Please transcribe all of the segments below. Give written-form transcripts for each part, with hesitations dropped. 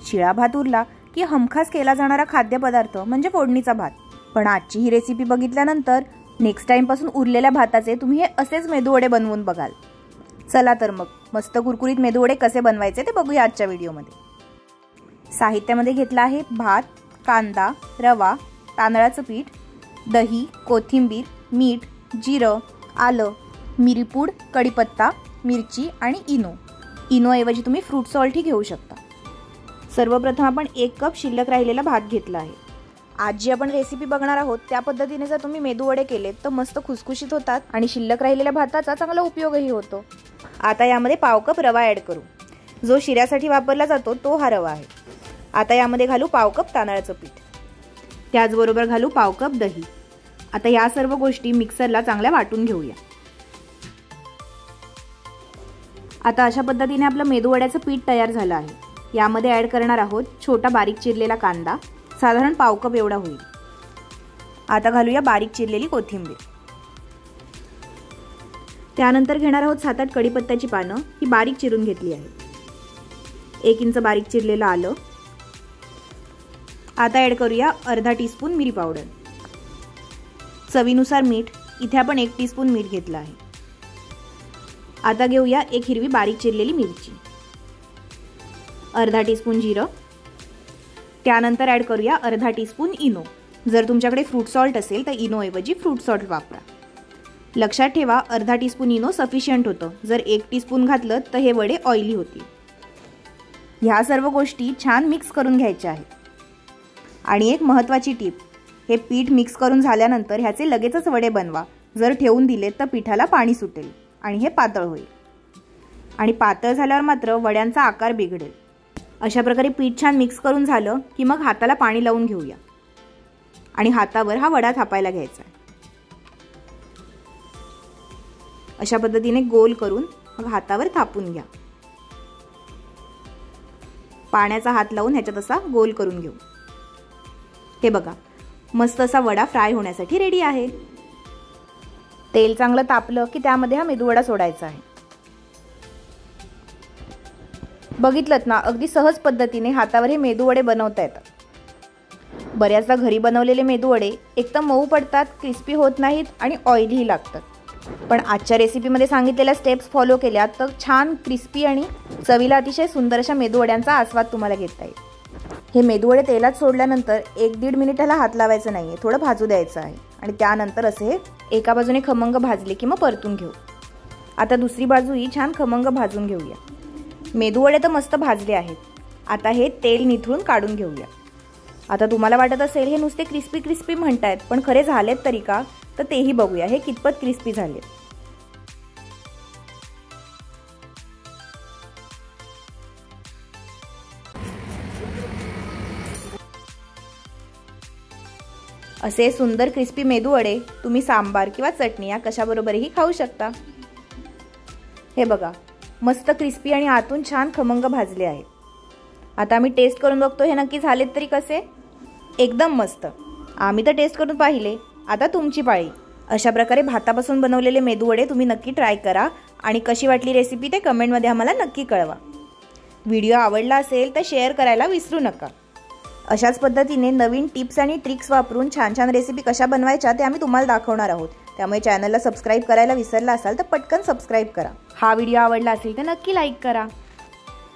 शिळा भात उरला की हमखास केला जाणारा खाद्यपदार्थ म्हणजे फोडणीचा भात। पण आजची ही रेसिपी बघितल्यानंतर नेक्स्ट टाइम पासून उरलेल्या भाताचे तुम्ही हे असेच मेदूवडे बनवून बघाल। चला तर मग मस्त कुरकुरीत मेदूवडे कसे बनवायचे ते बघूया आजच्या व्हिडिओमध्ये। साहित्यामध्ये घेतला आहे भात, कांदा, रवा, तांदळाचं पीठ, दही, कोथिंबीर, मीठ, जिरं, आलं, मिरीपूड, कढीपत्ता, मिरची आणि इनो। इनो ऐवजी तुम्ही फ्रूट सॉल्ट ही घेऊ शकता। सर्वप्रथम आपण 1 कप शिल्लक राहिलेला भात घेतला आहे। आज जी आपण रेसिपी बघणार आहोत त्या पद्धतीने जर तुम्ही मेदूवडे केले तर मस्त खुसखुशीत होतात आणि शिल्लक राहिलेल्या भाताचा चांगला उपयोगही होतो। आता यामध्ये पाव कप रवा ॲड करू। जो शिऱ्यासाठी वापरला जातो तो हा रवा आहे। आता यामध्ये घालू पाव कप तांदळाचं पीठ, त्याचबरोबर घालू पाव कप दही। आता या सर्व गोष्टी मिक्सरला चांगल्या वाटून घेऊया। आता अशा पद्धतीने आपलं मेदूवड्याचं पीठ तयार झालं आहे। यामध्ये ॲड करणार आहोत छोटा बारीक चिरलेला कांदा, साधारण पाव कप एवढा होईल। आता घालूया बारीक चिरलेली कोथिंबीर। त्यानंतर घेणार आहोत 7-8 कढीपत्त्याची पानं, ही बारीक चिरून घेतली आहे। 1 इंच बारीक चिरलेलं आलं। आता ॲड करूया अर्धा टीस्पून मिरी पावडर, चवीनुसार मीठ, इथे आपण 1 टीस्पून मीठ घेतलं आहे। आता घेऊया 1 हिरवी बारीक चिरलेली मिरची, अर्धा टीस्पून जिरं, त्यानंतर ॲड करूया अर्धा टीस्पून इनो। जर तुमच्याकडे फ्रूट सॉल्ट असेल तर इनो ऐवजी फ्रूट सॉल्ट वापरा। लक्षात ठेवा अर्धा टीस्पून इनो सफिशियंट होतं, जर 1 टीस्पून घातलं तर हे वडे ऑइली होतील। ह्या सर्व गोष्टी छान मिक्स करून घ्यायच्या आहेत। आणि एक महत्त्वाची टिप, हे पीठ मिक्स करून झाल्यानंतर ह्याचे लगेचच वडे बनवा। जर ठेवून दिले तर पिठाला पाणी सुटेल आणि हे पातळ होईल, आणि पातळ झाल्यावर मात्र वड्यांचा आकार बिघडेल। अशा प्रकारे पीठ छान मिक्स करून झालं की मग हाताला पाणी लावून घेऊया आणि हातावर हा वडा थापायला घ्यायचा। अशा पद्धतीने गोल करून मग हातावर थापून घ्या। पाण्याचा हात लावून ह्याच्यात असा गोल करून घेऊ। हे बघा मस्त असा वडा फ्राय होण्यासाठी रेडी आहे। तेल चांगलं तापलं की त्यामध्ये हा मेदूवडा सोडायचा आहे। बघितलत ना, अगदी सहज पद्धतीने हातावर हे मेदूवडे बनवता येतात। बऱ्याचदा घरी बनवलेले मेदूवडे एकदम मऊ पडतात, क्रिस्पी होत नाहीत आणि ऑइलीही लागतात। पण आजच्या रेसिपीमध्ये सांगितलेल्या स्टेप्स फॉलो केल्या तर छान क्रिस्पी आणि चवीला अतिशय सुंदर अशा मेदूवड्यांचा आस्वाद तुम्हाला घेता येईल। हे मेदूवडे तेलात सोडल्यानंतर 1-1.5 मिनिटाला हात लावायचं नाहीये, थोडं भाजू द्यायचं आहे आणि त्यानंतर असे एका बाजूने खमंग भाजले की मग परतून घेऊ। आता दुसरी बाजूही छान खमंग भाजून घेऊया। मेदूवडे तर मस्त भाजले आहेत। आता हे तेल निथळून काढून घेऊया। आता तुम्हाला वाटत असेल हे नुसते क्रिस्पी क्रिस्पी म्हणतायत, पण खरे झालेत तरी का, तर तेही बघूया हे कितपत क्रिस्पी झाले। असे सुंदर क्रिस्पी मेदूवडे तुम्ही सांबार किंवा चटणी या कशाबरोबरही खाऊ शकता। हे बघा मस्त क्रिस्पी आणि आतून छान खमंग भाजले आहेत। आता मी टेस्ट करून बघतो हे नक्की झालेत तरी कसे। एकदम मस्त। आम्ही तर टेस्ट करून पाहिले, आता तुमची पाळी। अशा प्रकारे भातापासून बनवलेले मेदूवडे तुम्ही नक्की ट्राय करा आणि कशी वाटली रेसिपी ते कमेंटमध्ये आम्हाला नक्की कळवा। व्हिडिओ आवडला असेल तर शेअर करायला विसरू नका। अशाच पद्धतीने नवीन टिप्स आणि ट्रिक्स वापरून छान छान रेसिपी कशा बनवायच्या ते आम्ही तुम्हाला दाखवणार आहोत। त्यामुळे चॅनलला सबस्क्राईब करायला विसरला असाल तर पटकन सबस्क्राईब करा। हा व्हिडिओ आवडला असेल तर नक्की लाईक करा।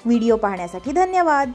व्हिडिओ पाहण्यासाठी धन्यवाद।